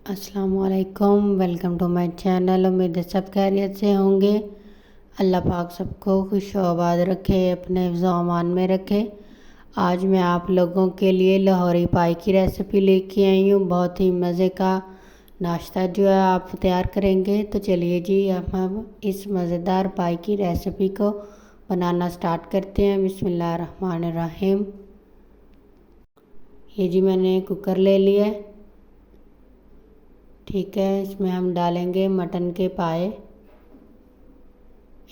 अस्सलामुअलैकुम, welcome to my channel. उम्मीद है सब खैरियत से होंगे। अल्लाह पाक सबको खुश व आबाद रखे, अपने हिफ्ज़ व अमान में रखे। आज मैं आप लोगों के लिए लाहौरी पाई की रेसिपी लेके आई हूँ। बहुत ही मज़े का नाश्ता जो है आप तैयार करेंगे। तो चलिए जी, हम इस मज़ेदार पाई की रेसिपी को बनाना स्टार्ट करते हैं। बिस्मिल्लाहिर्रहमानिर्रहीम। ये जी मैंने कुकर ले लिया है। ठीक है, इसमें हम डालेंगे मटन के पाए।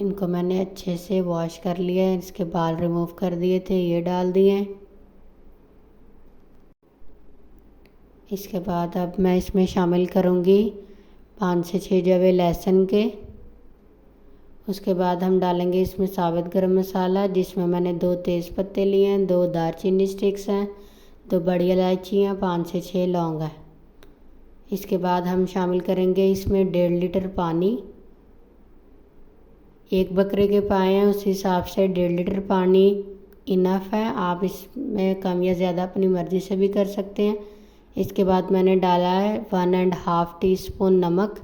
इनको मैंने अच्छे से वॉश कर लिया है, इसके बाल रिमूव कर दिए थे, ये डाल दिए हैं। इसके बाद अब मैं इसमें शामिल करूँगी 5 से 6 जवे लहसुन के। उसके बाद हम डालेंगे इसमें साबुत गरम मसाला, जिसमें मैंने 2 तेज़ पत्ते लिए हैं, 2 दालचीनी स्टिक्स हैं, 2 बड़ी इलायचियाँ, 5 से 6 लौंग है। इसके बाद हम शामिल करेंगे इसमें 1.5 लीटर पानी। एक बकरे के पाए हैं उस हिसाब से 1.5 लीटर पानी इनफ है। आप इसमें कम या ज़्यादा अपनी मर्ज़ी से भी कर सकते हैं। इसके बाद मैंने डाला है 1.5 टीस्पून नमक।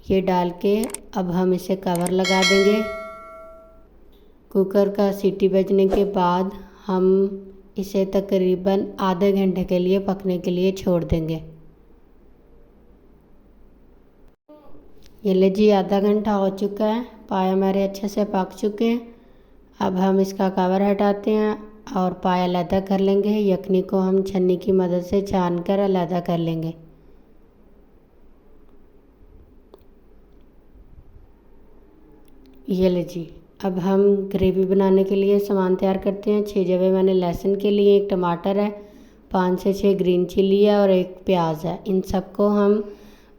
ये डाल के अब हम इसे कवर लगा देंगे। कुकर का सीटी बजने के बाद हम इसे तकरीबन आधे घंटे के लिए पकने के लिए छोड़ देंगे। ये ले जी, आधा घंटा हो चुका है, पाए हमारे अच्छे से पक चुके हैं। अब हम इसका कवर हटाते हैं और पाए अलग कर लेंगे। यखनी को हम छन्नी की मदद से छान कर अलग कर लेंगे। ये ले जी, अब हम ग्रेवी बनाने के लिए सामान तैयार करते हैं। 6 जवे मैंने लहसुन के लिए, 1 टमाटर है, 5 से 6 ग्रीन चिली है और 1 प्याज है। इन सबको हम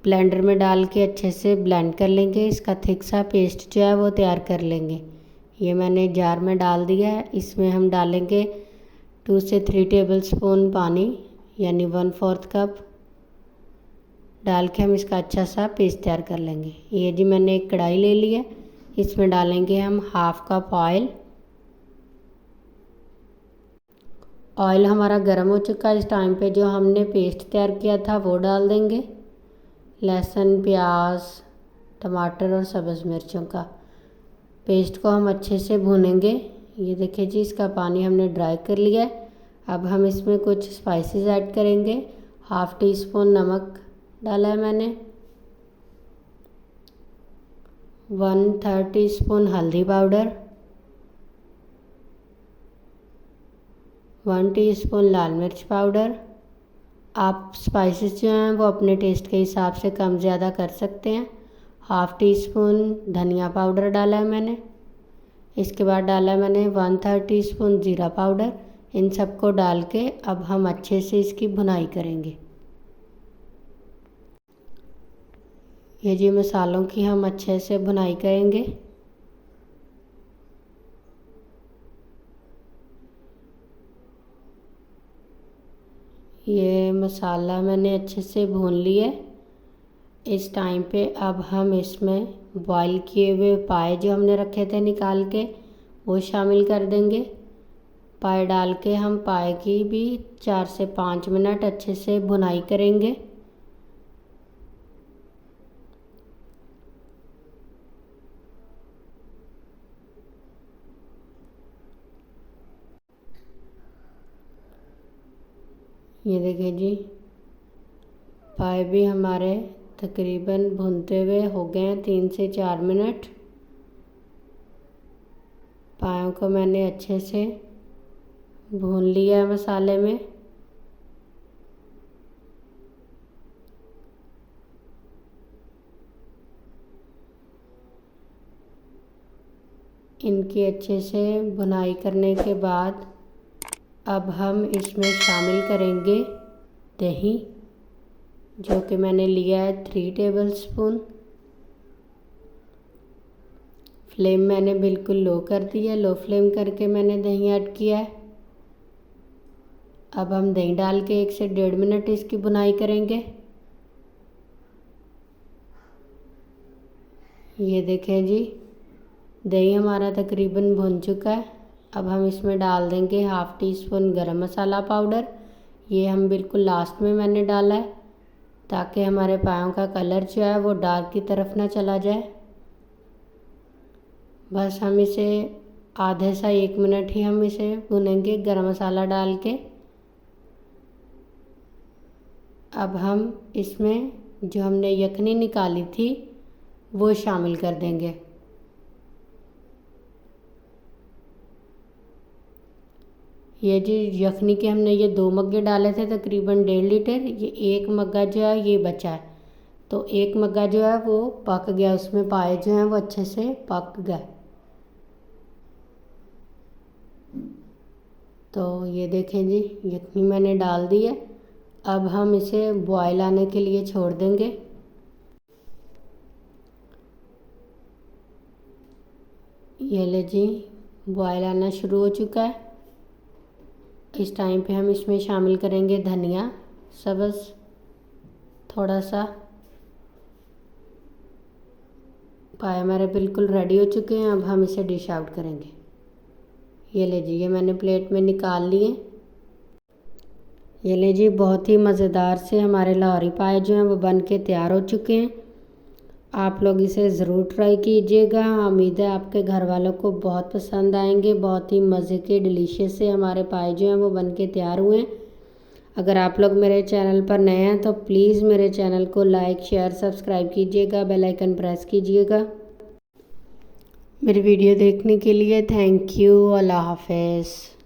ब्लेंडर में डाल के अच्छे से ब्लेंड कर लेंगे। इसका थिक सा पेस्ट जो है वो तैयार कर लेंगे। ये मैंने जार में डाल दिया है। इसमें हम डालेंगे 2 से 3 टेबल स्पून पानी, यानी 1/4 कप डाल के हम इसका अच्छा सा पेस्ट तैयार कर लेंगे। ये जी मैंने एक कढ़ाई ले ली है, इसमें डालेंगे हम 1/2 कप ऑयल। ऑयल हमारा गर्म हो चुका है। इस टाइम पे जो हमने पेस्ट तैयार किया था वो डाल देंगे। लहसुन, प्याज, टमाटर और सब्ज़ मिर्चों का पेस्ट को हम अच्छे से भूनेंगे। ये देखिए जी, इसका पानी हमने ड्राई कर लिया है। अब हम इसमें कुछ स्पाइसेस ऐड करेंगे। 1/2 टीस्पून नमक डाला है मैंने, 1/3 टीस्पून हल्दी पाउडर, 1 टीस्पून लाल मिर्च पाउडर। आप स्पाइसेस जो हैं वो अपने टेस्ट के हिसाब से कम ज़्यादा कर सकते हैं। 1/2 टीस्पून धनिया पाउडर डाला है मैंने। इसके बाद डाला है मैंने 1/3 टीस्पून ज़ीरा पाउडर। इन सबको डाल के अब हम अच्छे से इसकी भुनाई करेंगे। ये जी मसालों की हम अच्छे से भुनाई करेंगे। ये मसाला मैंने अच्छे से भून लिया है। इस टाइम पे अब हम इसमें बॉईल किए हुए पाए जो हमने रखे थे निकाल के वो शामिल कर देंगे। पाए डाल के हम पाए की भी 4 से 5 मिनट अच्छे से भुनाई करेंगे। ये देखिए जी, पाए भी हमारे तकरीबन भुनते हुए हो गए हैं 3 से 4 मिनट। पायों को मैंने अच्छे से भून लिया है मसाले में। इनकी अच्छे से भुनाई करने के बाद अब हम इसमें शामिल करेंगे दही, जो कि मैंने लिया है 3 टेबल स्पून। फ्लेम मैंने बिल्कुल लो कर दी है, लो फ्लेम करके मैंने दही ऐड किया है। अब हम दही डाल के 1 से 1.5 मिनट इसकी भुनाई करेंगे। ये देखें जी, दही हमारा तकरीबन भुन चुका है। अब हम इसमें डाल देंगे 1/2 टीस्पून गरम मसाला पाउडर। ये हम बिल्कुल लास्ट में मैंने डाला है। ताकि हमारे पायों का कलर जो है वो डार्क की तरफ ना चला जाए। बस हम इसे आधे से 1 मिनट ही हम इसे भुनेंगे गरम मसाला डाल के। अब हम इसमें जो हमने यखनी निकाली थी वो शामिल कर देंगे। ये जो यखनी के हमने ये 2 मग्गे डाले थे तकरीबन 1.5 लीटर, ये 1 मग्गा जो है ये बचा है। तो 1 मग्गा जो है वो पक गया, उसमें पाए जो हैं वो अच्छे से पक गए। तो ये देखें जी, यखनी मैंने डाल दी है। अब हम इसे बॉयल आने के लिए छोड़ देंगे। ये ले जी, बॉयल आना शुरू हो चुका है। इस टाइम पे हम इसमें शामिल करेंगे धनिया सब्ज़ थोड़ा सा। पाए हमारे बिल्कुल रेडी हो चुके हैं। अब हम इसे डिश आउट करेंगे। ये ले जी, ये मैंने प्लेट में निकाल लिए। ये ले जी, बहुत ही मज़ेदार से हमारे लाहौरी पाए जो हैं वो बन के तैयार हो चुके हैं। आप लोग इसे ज़रूर ट्राई कीजिएगा। उम्मीद है आपके घर वालों को बहुत पसंद आएंगे। बहुत ही मज़े के डिलीशियस से हमारे पाए जो हैं वो बन के तैयार हुए हैं। अगर आप लोग मेरे चैनल पर नए हैं तो प्लीज़ मेरे चैनल को लाइक शेयर सब्सक्राइब कीजिएगा, बेल आइकन प्रेस कीजिएगा। मेरी वीडियो देखने के लिए थैंक यू। अल्लाह हाफ़िज़।